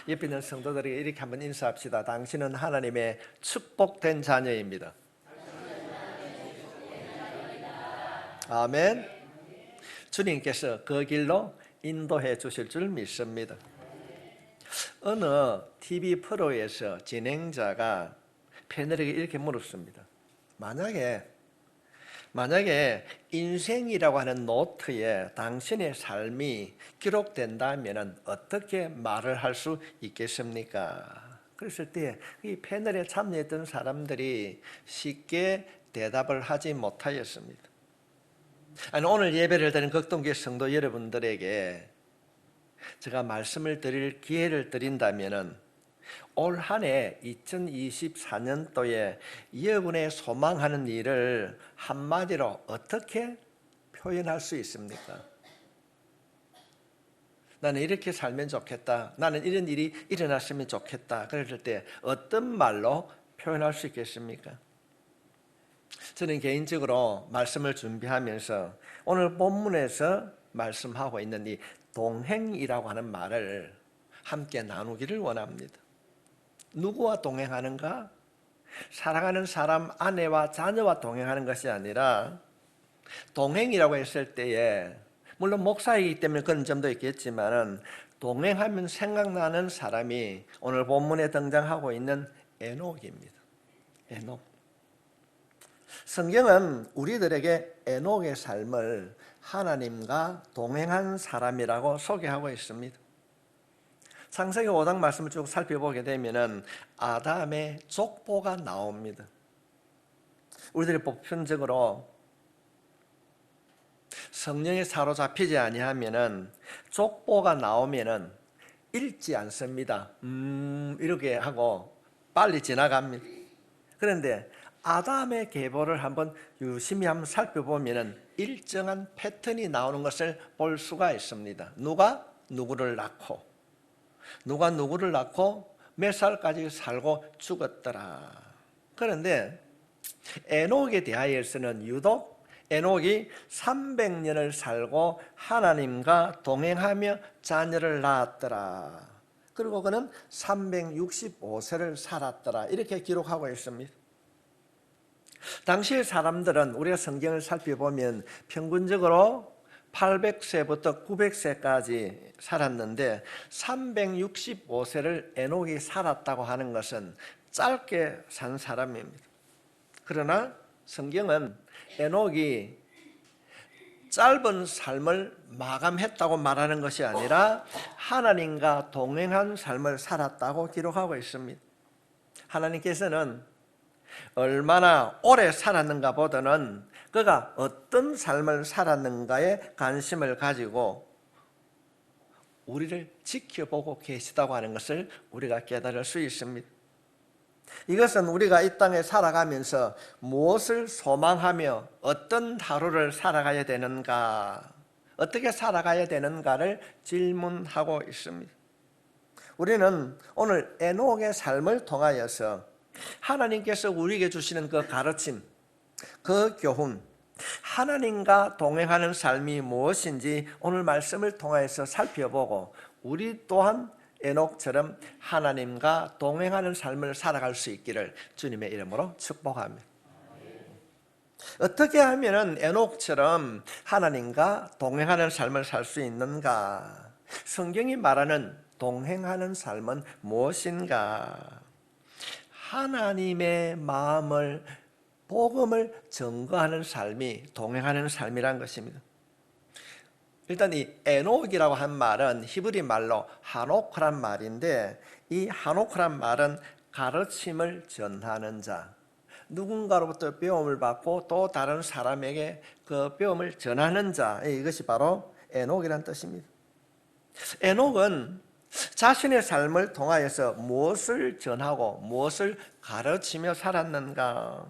옆에 있는 성도들에게 이렇게 한번 인사합시다. 당신은 하나님의 축복된 자녀입니다. 아멘. 주님께서 그 길로 인도해 주실 줄 믿습니다. 어느 TV 프로에서 진행자가 패널에게 이렇게 물었습니다. 만약에 인생이라고 하는 노트에 당신의 삶이 기록된다면 어떻게 말을 할 수 있겠습니까? 그랬을 때 이 패널에 참여했던 사람들이 쉽게 대답을 하지 못하였습니다. 아니, 오늘 예배를 드린 극동교회 성도 여러분들에게 제가 말씀을 드릴 기회를 드린다면 올 한 해 2024년도에 여러분의 소망하는 일을 한마디로 어떻게 표현할 수 있습니까? 나는 이렇게 살면 좋겠다. 나는 이런 일이 일어났으면 좋겠다. 그럴 때 어떤 말로 표현할 수 있겠습니까? 저는 개인적으로 말씀을 준비하면서 오늘 본문에서 말씀하고 있는 이 동행이라고 하는 말을 함께 나누기를 원합니다. 누구와 동행하는가? 사랑하는 사람, 아내와 자녀와 동행하는 것이 아니라 동행이라고 했을 때에 물론 목사이기 때문에 그런 점도 있겠지만 동행하면 생각나는 사람이 오늘 본문에 등장하고 있는 에녹입니다. 에녹. 성경은 우리들에게 에녹의 삶을 하나님과 동행한 사람이라고 소개하고 있습니다. 창세기 5장 말씀을 쭉 살펴보게 되면 아담의 족보가 나옵니다. 우리들이 보편적으로 성령에 사로잡히지 아니하면은 족보가 나오면은 읽지 않습니다. 이렇게 하고 빨리 지나갑니다. 그런데 아담의 계보를 한번 유심히 한번 살펴보면은 일정한 패턴이 나오는 것을 볼 수가 있습니다. 누가 누구를 낳고 몇 살까지 살고 죽었더라. 그런데 에녹에 대하여서는 유독 에녹이 300년을 살고 하나님과 동행하며 자녀를 낳았더라. 그리고 그는 365세를 살았더라. 이렇게 기록하고 있습니다. 당시의 사람들은 우리가 성경을 살펴보면 평균적으로 800세부터 900세까지 살았는데 365세를 에녹이 살았다고 하는 것은 짧게 산 사람입니다. 그러나 성경은 에녹이 짧은 삶을 마감했다고 말하는 것이 아니라 하나님과 동행한 삶을 살았다고 기록하고 있습니다. 하나님께서는 얼마나 오래 살았는가 보다는 그가 어떤 삶을 살았는가에 관심을 가지고 우리를 지켜보고 계시다고 하는 것을 우리가 깨달을 수 있습니다. 이것은 우리가 이 땅에 살아가면서 무엇을 소망하며 어떤 하루를 살아가야 되는가, 어떻게 살아가야 되는가를 질문하고 있습니다. 우리는 오늘 에녹의 삶을 통하여서 하나님께서 우리에게 주시는 그 가르침, 그 교훈, 하나님과 동행하는 삶이 무엇인지 오늘 말씀을 통해서 살펴보고 우리 또한 에녹처럼 하나님과 동행하는 삶을 살아갈 수 있기를 주님의 이름으로 축복합니다. 어떻게 하면 에녹처럼 하나님과 동행하는 삶을 살 수 있는가? 성경이 말하는 동행하는 삶은 무엇인가? 하나님의 마음을, 복음을 증거하는 삶이 동행하는 삶이란 것입니다. 일단 이 에녹이라고 한 말은 히브리 말로 하노크란 말인데, 이 하노크란 말은 가르침을 전하는 자, 누군가로부터 배움을 받고 또 다른 사람에게 그 배움을 전하는 자, 이것이 바로 에녹이란 뜻입니다. 에녹은 자신의 삶을 통하여서 무엇을 전하고 무엇을 가르치며 살았는가?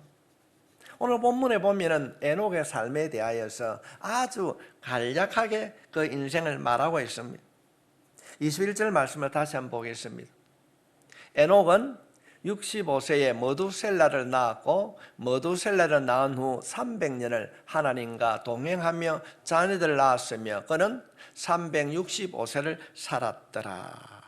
오늘 본문에 보면은 에녹의 삶에 대하여서 아주 간략하게 그 인생을 말하고 있습니다. 21절 말씀을 다시 한번 보겠습니다. 에녹은 65세에 머두셀라를 낳았고 머두셀라를 낳은 후 300년을 하나님과 동행하며 자녀들을 낳았으며 그는 365세를 살았더라.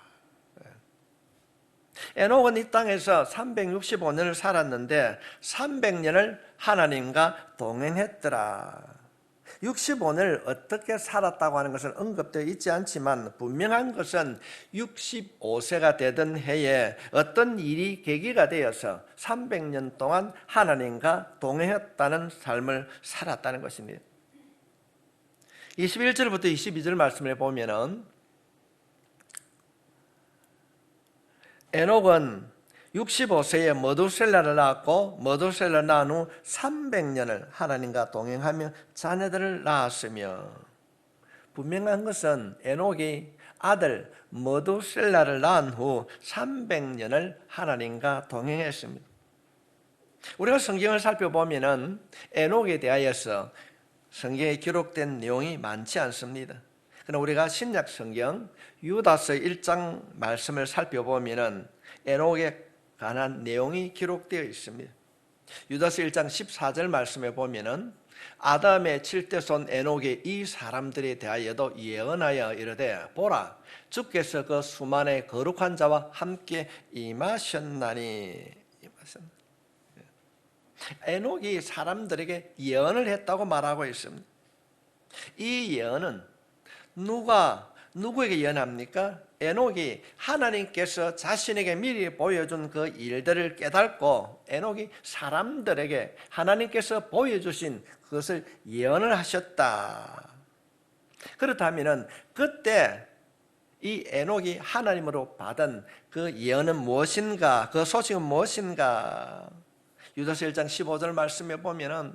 에녹은 이 땅에서 365년을 살았는데 300년을 하나님과 동행했더라. 65년을 어떻게 살았다고 하는 것은 언급되어 있지 않지만 분명한 것은 65세가 되던 해에 어떤 일이 계기가 되어서 300년 동안 하나님과 동행했다는 삶을 살았다는 것입니다. 21절부터 22절 말씀을 보면은 에녹은 65세에 머두셀라를 낳았고 머두셀라를 낳은 후 300년을 하나님과 동행하며 자녀들을 낳았으며, 분명한 것은 에녹이 아들 머두셀라를 낳은 후 300년을 하나님과 동행했습니다. 우리가 성경을 살펴보면은 에녹에 대하여서 성경에 기록된 내용이 많지 않습니다. 그러나 우리가 신약 성경 유다서 1장 말씀을 살펴보면은 에녹에 관한 내용이 기록되어 있습니다. 유다서 1장 14절 말씀에 보면은 아담의 7대 손 에녹의 이 사람들에 대하여도 예언하여 이르되 보라, 주께서 그 수만의 거룩한 자와 함께 임하셨나니. 에녹이 사람들에게 예언을 했다고 말하고 있습니다. 이 예언은 누구에게 예언합니까? 에녹이 하나님께서 자신에게 미리 보여준 그 일들을 깨닫고 에녹이 사람들에게 하나님께서 보여주신 그것을 예언을 하셨다. 그렇다면 그때 이 에녹이 하나님으로 받은 그 예언은 무엇인가? 그 소식은 무엇인가? 유다서 1장 15절 말씀에 보면은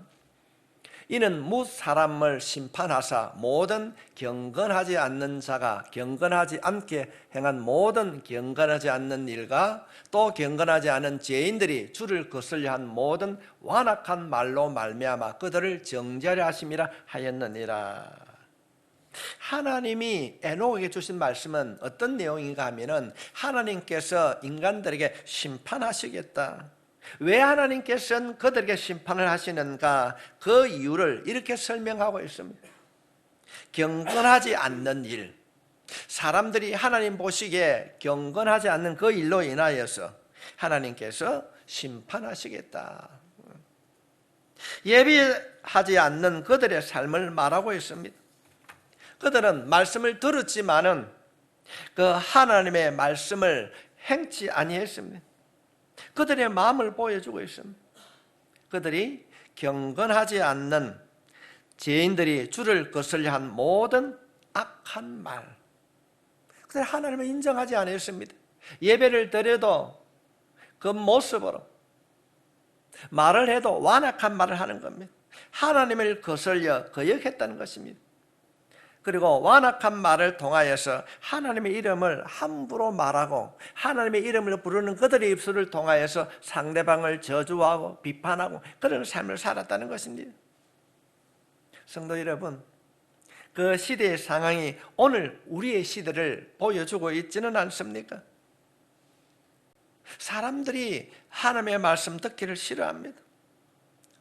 이는 뭇 사람을 심판하사 모든 경건하지 않는 자가 경건하지 않게 행한 모든 경건하지 않는 일과 또 경건하지 않은 죄인들이 주를 거슬려 한 모든 완악한 말로 말미암아 그들을 정죄하려 하심이라 하였느니라. 하나님이 에녹에게 주신 말씀은 어떤 내용인가 하면은 하나님께서 인간들에게 심판하시겠다. 왜 하나님께서는 그들에게 심판을 하시는가? 그 이유를 이렇게 설명하고 있습니다. 경건하지 않는 일, 사람들이 하나님 보시기에 경건하지 않는 그 일로 인하여서 하나님께서 심판하시겠다. 예비하지 않는 그들의 삶을 말하고 있습니다. 그들은 말씀을 들었지만은 그 하나님의 말씀을 행치 아니했습니다. 그들의 마음을 보여주고 있습니다. 그들이 경건하지 않는 죄인들이 주를 거슬려 한 모든 악한 말, 그들이 하나님을 인정하지 않았습니다. 예배를 드려도 그 모습으로 말을 해도 완악한 말을 하는 겁니다. 하나님을 거슬려 거역했다는 것입니다. 그리고 완악한 말을 통하여서 하나님의 이름을 함부로 말하고 하나님의 이름을 부르는 그들의 입술을 통하여서 상대방을 저주하고 비판하고 그런 삶을 살았다는 것입니다. 성도 여러분, 그 시대의 상황이 오늘 우리의 시대를 보여주고 있지는 않습니까? 사람들이 하나님의 말씀 듣기를 싫어합니다.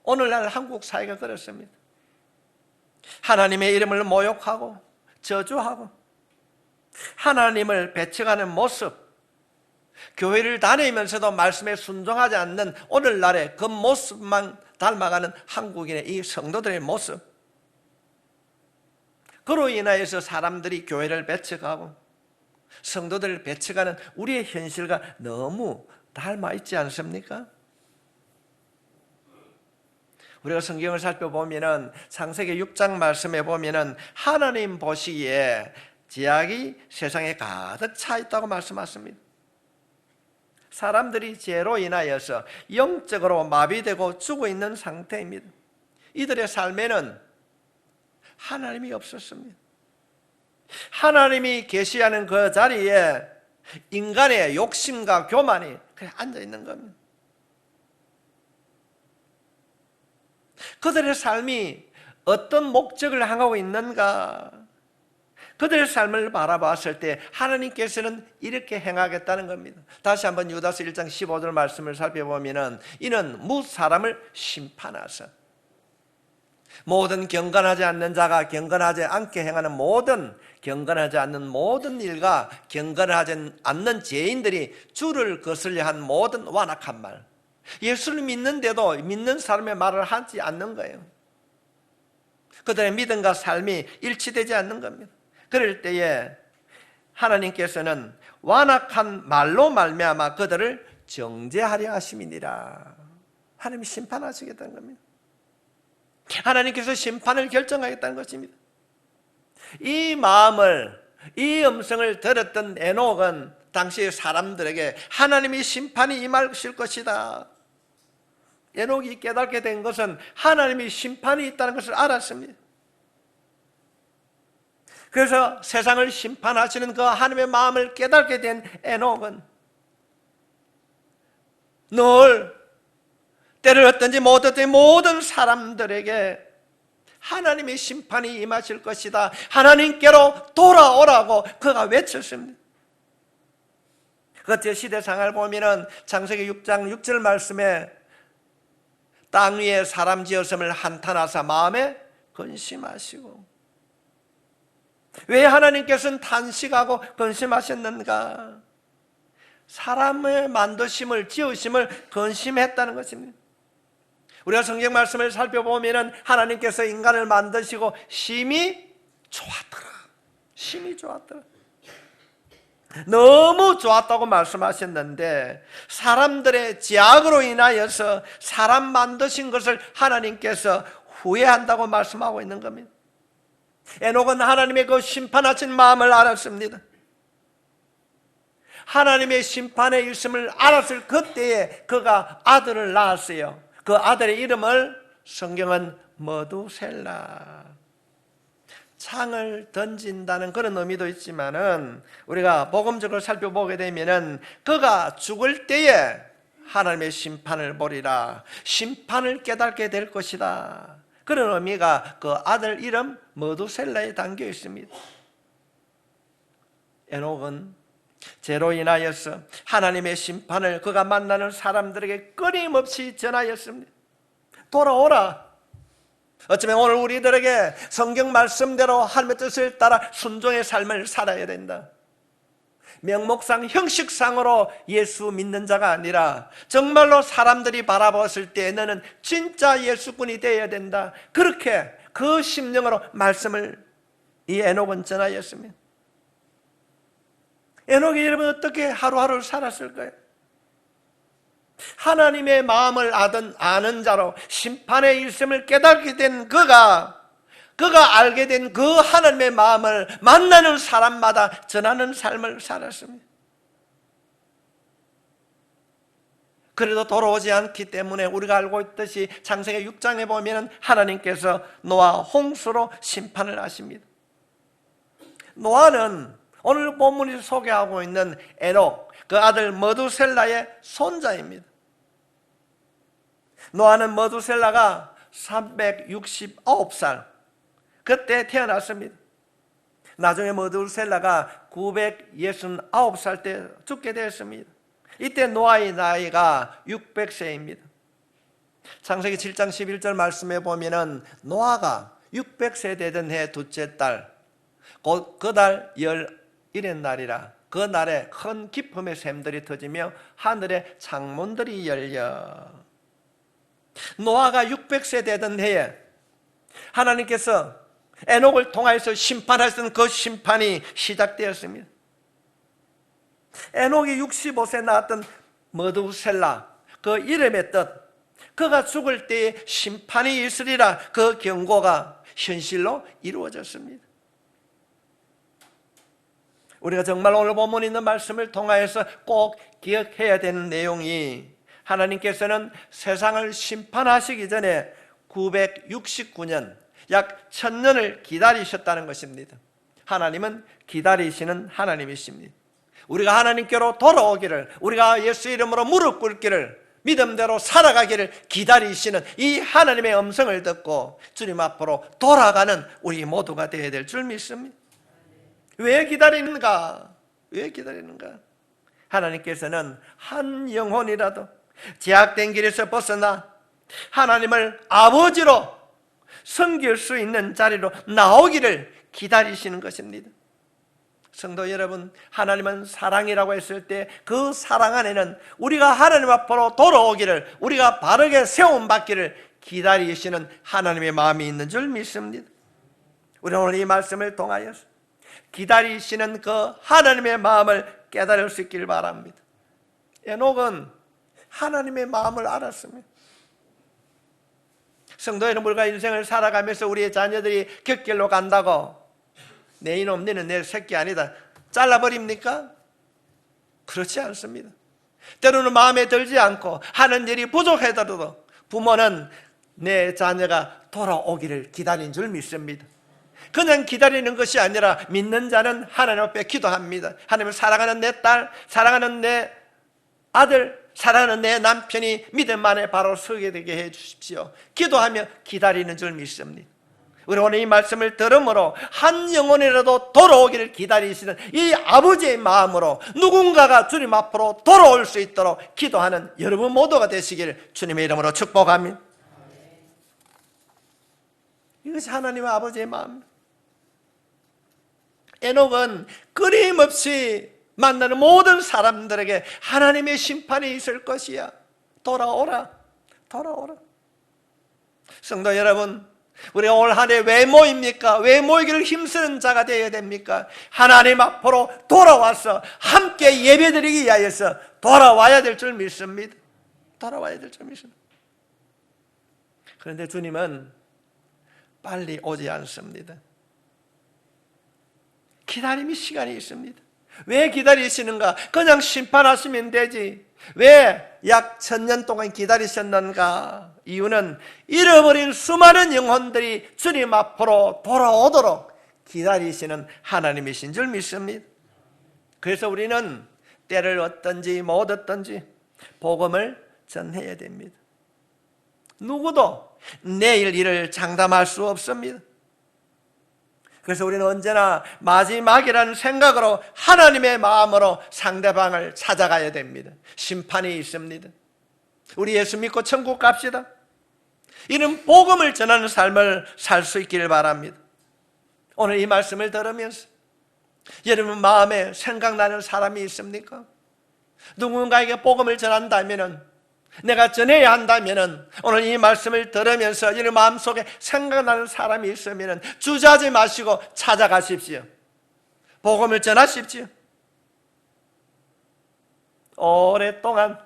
오늘날 한국 사회가 그렇습니다. 하나님의 이름을 모욕하고 저주하고 하나님을 배척하는 모습, 교회를 다니면서도 말씀에 순종하지 않는 오늘날의 그 모습만 닮아가는 한국인의 이 성도들의 모습, 그로 인하여서 사람들이 교회를 배척하고 성도들을 배척하는 우리의 현실과 너무 닮아 있지 않습니까? 우리가 성경을 살펴보면은 창세기 6장 말씀에 보면은 하나님 보시기에 죄악이 세상에 가득 차 있다고 말씀하십니다. 사람들이 죄로 인하여서 영적으로 마비되고 죽어 있는 상태입니다. 이들의 삶에는 하나님이 없었습니다. 하나님이 계시하는 그 자리에 인간의 욕심과 교만이 그냥 앉아 있는 겁니다. 그들의 삶이 어떤 목적을 향하고 있는가? 그들의 삶을 바라봤을 때 하나님께서는 이렇게 행하겠다는 겁니다. 다시 한번 유다서 1장 15절 말씀을 살펴보면 이는 뭇 사람을 심판하사 모든 경건하지 않는 자가 경건하지 않게 행하는 경건하지 않는 모든 일과 경건하지 않는 죄인들이 주를 거슬려 한 모든 완악한 말, 예수를 믿는데도 믿는 사람의 말을 하지 않는 거예요. 그들의 믿음과 삶이 일치되지 않는 겁니다. 그럴 때에 하나님께서는 완악한 말로 말미암아 그들을 정죄하려 하심이니라. 하나님이 심판하시겠다는 겁니다. 하나님께서 심판을 결정하겠다는 것입니다. 이 마음을, 이 음성을 들었던 에녹은 당시 사람들에게 하나님이 심판이 임하실 것이다. 에녹이 깨닫게 된 것은 하나님이 심판이 있다는 것을 알았습니다. 그래서 세상을 심판하시는 그 하나님의 마음을 깨닫게 된 에녹은 늘 때를 얻든지 못 얻든지 모든 사람들에게 하나님의 심판이 임하실 것이다, 하나님께로 돌아오라고 그가 외쳤습니다. 그때 시대상을 보면은 창세기 6장 6절 말씀에 땅 위에 사람 지었음을 한탄하사 마음에 근심하시고, 왜 하나님께서는 탄식하고 근심하셨는가? 사람의 만드심을, 지으심을 근심했다는 것입니다. 우리가 성경 말씀을 살펴보면 하나님께서 인간을 만드시고 심히 좋았더라, 심히 좋았더라, 너무 좋았다고 말씀하셨는데 사람들의 죄악으로 인하여서 사람 만드신 것을 하나님께서 후회한다고 말씀하고 있는 겁니다. 에녹은 하나님의 그 심판하신 마음을 알았습니다. 하나님의 심판에 있음을 알았을 그때에 그가 아들을 낳았어요. 그 아들의 이름을 성경은 머두셀라, 창을 던진다는 그런 의미도 있지만은 우리가 복음적으로 살펴보게 되면은 그가 죽을 때에 하나님의 심판을 보리라, 심판을 깨닫게 될 것이다, 그런 의미가 그 아들 이름 머두셀라에 담겨 있습니다. 에녹은 죄로 인하여서 하나님의 심판을 그가 만나는 사람들에게 끊임없이 전하였습니다. 돌아오라. 어쩌면 오늘 우리들에게 성경 말씀대로 하나님의 뜻을 따라 순종의 삶을 살아야 된다. 명목상 형식상으로 예수 믿는 자가 아니라 정말로 사람들이 바라봤을 때 너는 진짜 예수꾼이 되어야 된다, 그렇게 그 심령으로 말씀을 이 에녹은 전하였습니다. 에녹이 여러분 어떻게 하루하루를 살았을까요? 하나님의 마음을 아는 자로 심판의 일심을 깨닫게 된 그가 알게 된 그 하나님의 마음을 만나는 사람마다 전하는 삶을 살았습니다. 그래도 돌아오지 않기 때문에 우리가 알고 있듯이 창세기 6장에 보면 하나님께서 노아 홍수로 심판을 하십니다. 노아는 오늘 본문이 소개하고 있는 에녹, 그 아들 머두셀라의 손자입니다. 노아는 머두셀라가 369살 그때 태어났습니다. 나중에 머두셀라가 969살 때 죽게 되었습니다. 이때 노아의 나이가 600세입니다. 창세기 7장 11절 말씀에 보면은 노아가 600세 되던 해 둘째 달, 곧 그 달 11의 날이라 그 날에 큰 기쁨의 샘들이 터지며 하늘의 창문들이 열려. 노아가 600세 되던 해에 하나님께서 에녹을 통하여서 심판하시는 그 심판이 시작되었습니다. 에녹이 65세 낳았던 머두셀라, 그 이름의 뜻, 그가 죽을 때에 심판이 있으리라, 그 경고가 현실로 이루어졌습니다. 우리가 정말 오늘 본문에 있는 말씀을 통하여서 꼭 기억해야 되는 내용이, 하나님께서는 세상을 심판하시기 전에 969년, 약 1000년을 기다리셨다는 것입니다. 하나님은 기다리시는 하나님이십니다. 우리가 하나님께로 돌아오기를, 우리가 예수 이름으로 무릎 꿇기를, 믿음대로 살아가기를 기다리시는 이 하나님의 음성을 듣고 주님 앞으로 돌아가는 우리 모두가 되어야 될 줄 믿습니다. 왜 기다리는가? 왜 기다리는가? 하나님께서는 한 영혼이라도 제약된 길에서 벗어나 하나님을 아버지로 섬길 수 있는 자리로 나오기를 기다리시는 것입니다. 성도 여러분, 하나님은 사랑이라고 했을 때 그 사랑 안에는 우리가 하나님 앞으로 돌아오기를, 우리가 바르게 세움받기를 기다리시는 하나님의 마음이 있는 줄 믿습니다. 우리는 오늘 이 말씀을 통하여서 기다리시는 그 하나님의 마음을 깨달을 수 있길 바랍니다. 에녹은 하나님의 마음을 알았습니다. 성도 여러분, 우리가 인생을 살아가면서 우리의 자녀들이 곁길로 간다고 내 이놈, 너는 내 새끼 아니다, 잘라버립니까? 그렇지 않습니다. 때로는 마음에 들지 않고 하는 일이 부족하더라도 부모는 내 자녀가 돌아오기를 기다린 줄 믿습니다. 그냥 기다리는 것이 아니라 믿는 자는 하나님 앞에 기도합니다. 하나님을 사랑하는 내 딸, 사랑하는 내 아들, 사랑하는 내 남편이 믿음 안에 바로 서게 되게 해 주십시오. 기도하며 기다리는 줄 믿습니다. 우리 오늘 이 말씀을 들음으로 한 영혼이라도 돌아오기를 기다리시는 이 아버지의 마음으로 누군가가 주님 앞으로 돌아올 수 있도록 기도하는 여러분 모두가 되시기를 주님의 이름으로 축복합니다. 이것이 하나님의 아버지의 마음. 에녹은 끊임없이 만나는 모든 사람들에게 하나님의 심판이 있을 것이야. 돌아오라, 돌아오라. 성도 여러분, 우리가 올 한 해 왜 모입니까? 왜 모이기를 힘쓰는 자가 되어야 됩니까? 하나님 앞으로 돌아와서 함께 예배드리기 위하여서 돌아와야 될 줄 믿습니다. 돌아와야 될 줄 믿습니다. 그런데 주님은 빨리 오지 않습니다. 기다림의 시간이 있습니다. 왜 기다리시는가? 그냥 심판하시면 되지. 왜 약 1000년 동안 기다리셨는가? 이유는 잃어버린 수많은 영혼들이 주님 앞으로 돌아오도록 기다리시는 하나님이신 줄 믿습니다. 그래서 우리는 때를 얻든지 못 얻든지 복음을 전해야 됩니다. 누구도 내일 일을 장담할 수 없습니다. 그래서 우리는 언제나 마지막이라는 생각으로 하나님의 마음으로 상대방을 찾아가야 됩니다. 심판이 있습니다. 우리 예수 믿고 천국 갑시다. 이는 복음을 전하는 삶을 살 수 있기를 바랍니다. 오늘 이 말씀을 들으면서 여러분 마음에 생각나는 사람이 있습니까? 누군가에게 복음을 전한다면, 내가 전해야 한다면, 오늘 이 말씀을 들으면서 여러분 마음속에 생각나는 사람이 있으면 주저하지 마시고 찾아가십시오. 복음을 전하십시오. 오랫동안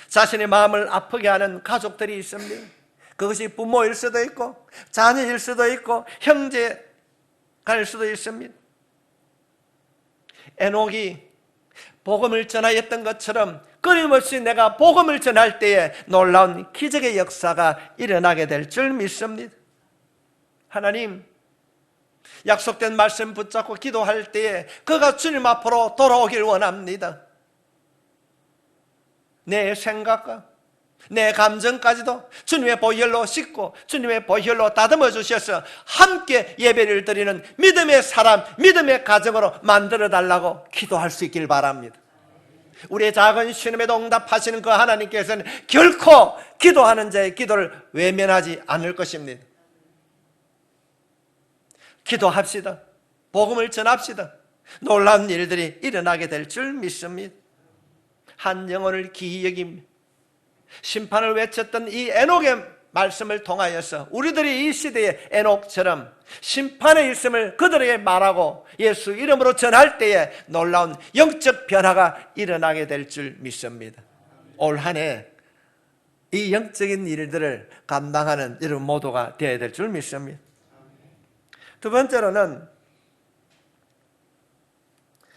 자신의 마음을 아프게 하는 가족들이 있습니다. 그것이 부모일 수도 있고 자녀일 수도 있고 형제갈 수도 있습니다. 에녹이 복음을 전하였던 것처럼 끊임없이 내가 복음을 전할 때에 놀라운 기적의 역사가 일어나게 될 줄 믿습니다. 하나님, 약속된 말씀 붙잡고 기도할 때에 그가 주님 앞으로 돌아오길 원합니다. 내 생각과 내 감정까지도 주님의 보혈로 씻고 주님의 보혈로 다듬어 주셔서 함께 예배를 드리는 믿음의 사람, 믿음의 가정으로 만들어 달라고 기도할 수 있길 바랍니다. 우리의 작은 신음에도 응답하시는 그 하나님께서는 결코 기도하는 자의 기도를 외면하지 않을 것입니다. 기도합시다. 복음을 전합시다. 놀라운 일들이 일어나게 될 줄 믿습니다. 한 영혼을 귀히 여김 심판을 외쳤던 이 에녹의 말씀을 통하여서 우리들이 이 시대의 에녹처럼 심판의 있음을 그들에게 말하고 예수 이름으로 전할 때에 놀라운 영적 변화가 일어나게 될 줄 믿습니다. 올 한 해 이 영적인 일들을 감당하는 여러분 모두가 되어야 될 줄 믿습니다. 두 번째로는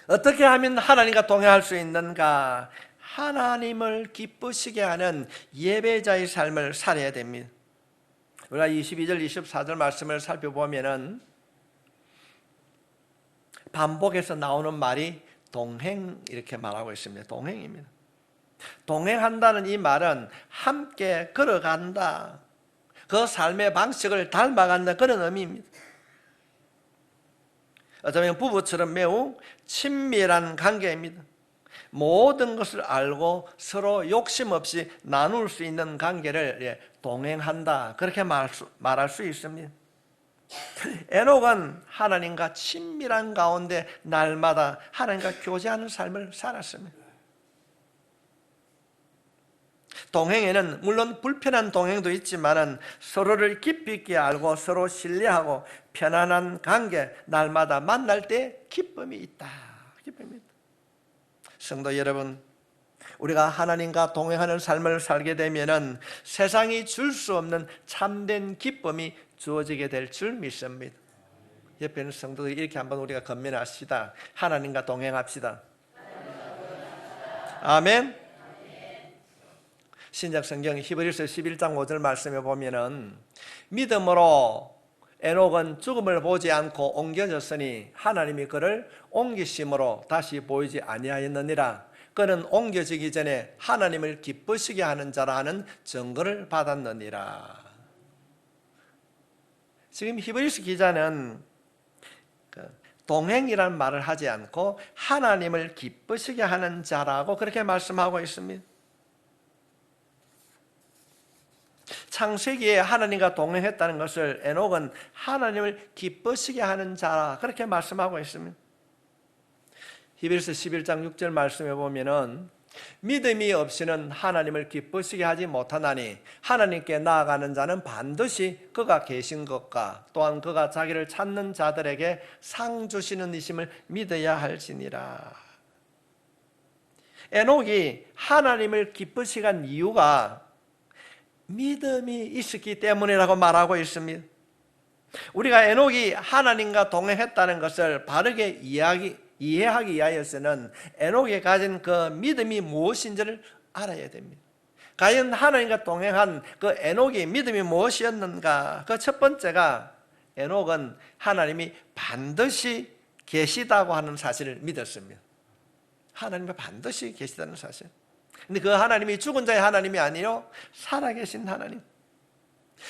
어떻게 하면 하나님과 동행할 수 있는가? 하나님을 기쁘시게 하는 예배자의 삶을 살아야 됩니다. 우리가 22절, 24절 말씀을 살펴보면은 반복해서 나오는 말이 동행 이렇게 말하고 있습니다. 동행입니다. 동행한다는 이 말은 함께 걸어간다, 그 삶의 방식을 닮아간다, 그런 의미입니다. 어쩌면 부부처럼 매우 친밀한 관계입니다. 모든 것을 알고 서로 욕심 없이 나눌 수 있는 관계를 동행한다, 그렇게 말할 수 있습니다. 에녹은 하나님과 친밀한 가운데 날마다 하나님과 교제하는 삶을 살았습니다. 동행에는 물론 불편한 동행도 있지만 서로를 깊이 있게 알고 서로 신뢰하고 편안한 관계, 날마다 만날 때 기쁨이 있다. 기쁨이 있다. 성도 여러분, 우리가 하나님과 동행하는 삶을 살게 되면은 세상이 줄 수 없는 참된 기쁨이 주어지게 될 줄 믿습니다. 옆에 있는 성도들이 이렇게 한번 우리가 건면합시다. 하나님과 동행합시다. 아멘. 신약 성경 히브리서 11장 5절 말씀에 보면은 믿음으로 에녹은 죽음을 보지 않고 옮겨졌으니 하나님이 그를 옮기심으로 다시 보이지 아니하였느니라. 그는 옮겨지기 전에 하나님을 기쁘시게 하는 자라 하는 증거를 받았느니라. 지금 히브리서 기자는 동행이라는 말을 하지 않고 하나님을 기쁘시게 하는 자라고 그렇게 말씀하고 있습니다. 창세기에 하나님과 동행했다는 것을 에녹은 하나님을 기쁘시게 하는 자라 그렇게 말씀하고 있습니다. 히브리서 11장 6절 말씀에 보면은 믿음이 없이는 하나님을 기쁘시게 하지 못하나니 하나님께 나아가는 자는 반드시 그가 계신 것과 또한 그가 자기를 찾는 자들에게 상 주시는 이심을 믿어야 할지니라. 에녹이 하나님을 기쁘시게 한 이유가 믿음이 있었기 때문이라고 말하고 있습니다. 우리가 에녹이 하나님과 동행했다는 것을 바르게 이해하기 위하여서는 에녹이 가진 그 믿음이 무엇인지를 알아야 됩니다. 과연 하나님과 동행한 그 에녹의 믿음이 무엇이었는가? 그 첫 번째가 에녹은 하나님이 반드시 계시다고 하는 사실을 믿었습니다. 하나님이 반드시 계시다는 사실. 근데 그 하나님이 죽은 자의 하나님이 아니요 살아계신 하나님.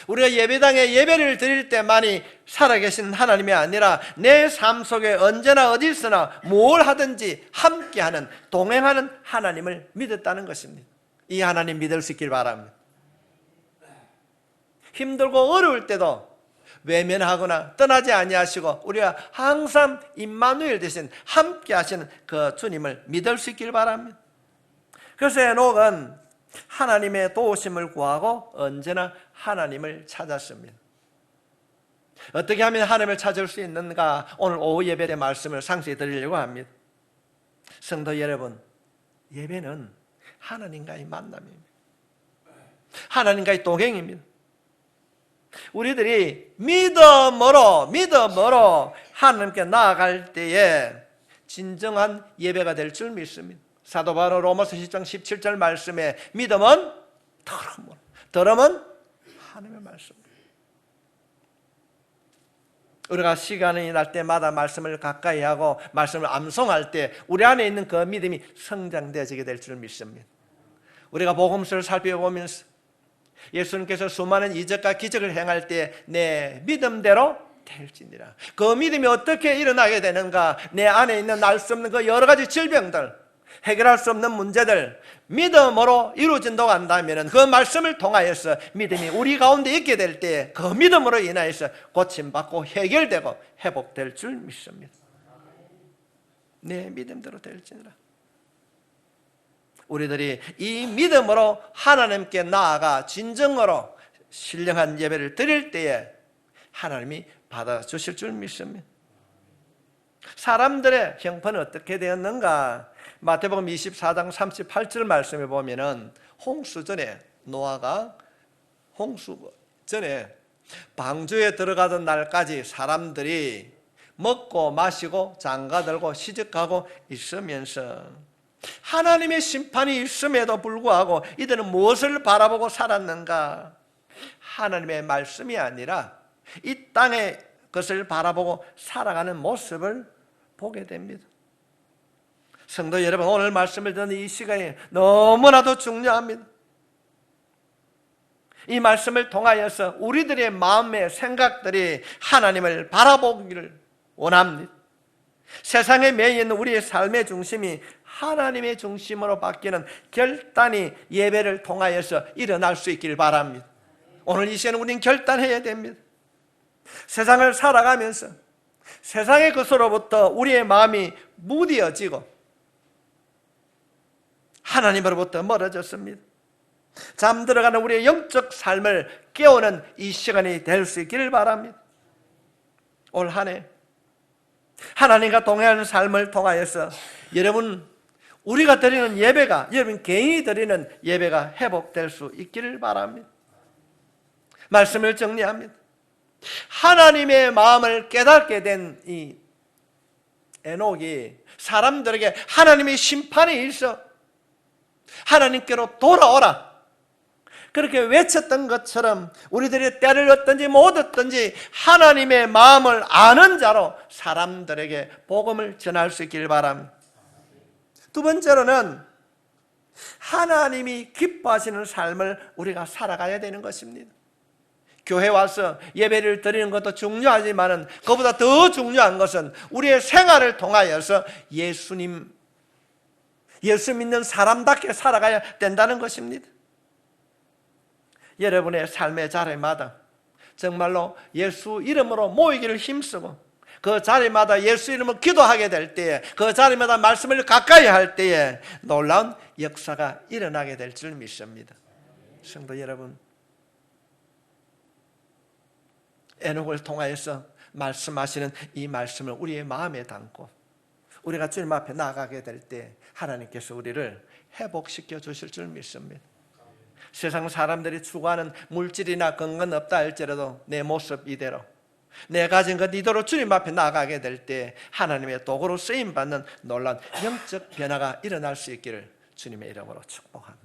우리가 예배당에 예배를 드릴 때만이 살아계신 하나님이 아니라 내 삶 속에 언제나 어디서나 뭘 하든지 함께하는 동행하는 하나님을 믿었다는 것입니다. 이 하나님 믿을 수 있길 바랍니다. 힘들고 어려울 때도 외면하거나 떠나지 아니하시고 우리가 항상 임마누엘 대신 함께하시는 그 주님을 믿을 수 있길 바랍니다. 그래서 에녹은 하나님의 도우심을 구하고 언제나 하나님을 찾았습니다. 어떻게 하면 하나님을 찾을 수 있는가? 오늘 오후 예배 때 말씀을 상세히 드리려고 합니다. 성도 여러분, 예배는 하나님과의 만남입니다. 하나님과의 동행입니다. 우리들이 믿음으로 하나님께 나아갈 때에 진정한 예배가 될 줄 믿습니다. 사도 바울 로마서 10장 17절 말씀에 믿음은 들음은 하나님의 말씀. 우리가 시간이 날 때마다 말씀을 가까이 하고 말씀을 암송할 때 우리 안에 있는 그 믿음이 성장되어지게 될 줄 믿습니다. 우리가 복음서를 살펴보면서 예수님께서 수많은 이적과 기적을 행할 때 내 믿음대로 될지니라. 그 믿음이 어떻게 일어나게 되는가? 내 안에 있는 알 수 없는 그 여러 가지 질병들, 해결할 수 없는 문제들 믿음으로 이루어진다고 한다면 그 말씀을 통하여서 믿음이 우리 가운데 있게 될 때 그 믿음으로 인하여서 고침받고 해결되고 회복될 줄 믿습니다. 내 믿음대로 될지니라. 우리들이 이 믿음으로 하나님께 나아가 진정으로 신령한 예배를 드릴 때에 하나님이 받아주실 줄 믿습니다. 사람들의 형편은 어떻게 되었는가? 마태복음 24장 38절 말씀에 보면은 홍수전에 노아가 홍수전에 방주에 들어가던 날까지 사람들이 먹고 마시고 장가들고 시집가고 있으면서 하나님의 심판이 있음에도 불구하고 이들은 무엇을 바라보고 살았는가? 하나님의 말씀이 아니라 이 땅의 것을 바라보고 살아가는 모습을 보게 됩니다. 성도 여러분, 오늘 말씀을 듣는 이 시간이 너무나도 중요합니다. 이 말씀을 통하여서 우리들의 마음의 생각들이 하나님을 바라보기를 원합니다. 세상에 매여 있는 우리의 삶의 중심이 하나님의 중심으로 바뀌는 결단이 예배를 통하여서 일어날 수 있기를 바랍니다. 오늘 이 시간에 우리는 결단해야 됩니다. 세상을 살아가면서 세상의 것으로부터 우리의 마음이 무뎌지고 하나님으로부터 멀어졌습니다. 잠들어가는 우리의 영적 삶을 깨우는 이 시간이 될 수 있기를 바랍니다. 올 한 해 하나님과 동행하는 삶을 통하여서 여러분, 우리가 드리는 예배가, 여러분 개인이 드리는 예배가 회복될 수 있기를 바랍니다. 말씀을 정리합니다. 하나님의 마음을 깨닫게 된 이 에녹이 사람들에게 하나님의 심판이 있어 하나님께로 돌아오라 그렇게 외쳤던 것처럼 우리들이 때를 얻든지 못 얻든지 하나님의 마음을 아는 자로 사람들에게 복음을 전할 수 있기를 바랍니다. 두 번째로는 하나님이 기뻐하시는 삶을 우리가 살아가야 되는 것입니다. 교회 와서 예배를 드리는 것도 중요하지만 그보다 더 중요한 것은 우리의 생활을 통하여서 예수 믿는 사람답게 살아가야 된다는 것입니다. 여러분의 삶의 자리마다 정말로 예수 이름으로 모이기를 힘쓰고 그 자리마다 예수 이름으로 기도하게 될 때에 그 자리마다 말씀을 가까이 할 때에 놀라운 역사가 일어나게 될 줄 믿습니다. 성도 여러분, 에녹을 통하여서 말씀하시는 이 말씀을 우리의 마음에 담고 우리가 주님 앞에 나아가게 될 때 하나님께서 우리를 회복시켜 주실 줄 믿습니다. 세상 사람들이 추구하는 물질이나 건강은 없다 할지라도 내 모습 이대로 내 가진 것 이대로 주님 앞에 나아가게 될 때 하나님의 도구로 쓰임받는 놀라운 영적 변화가 일어날 수 있기를 주님의 이름으로 축복합니다.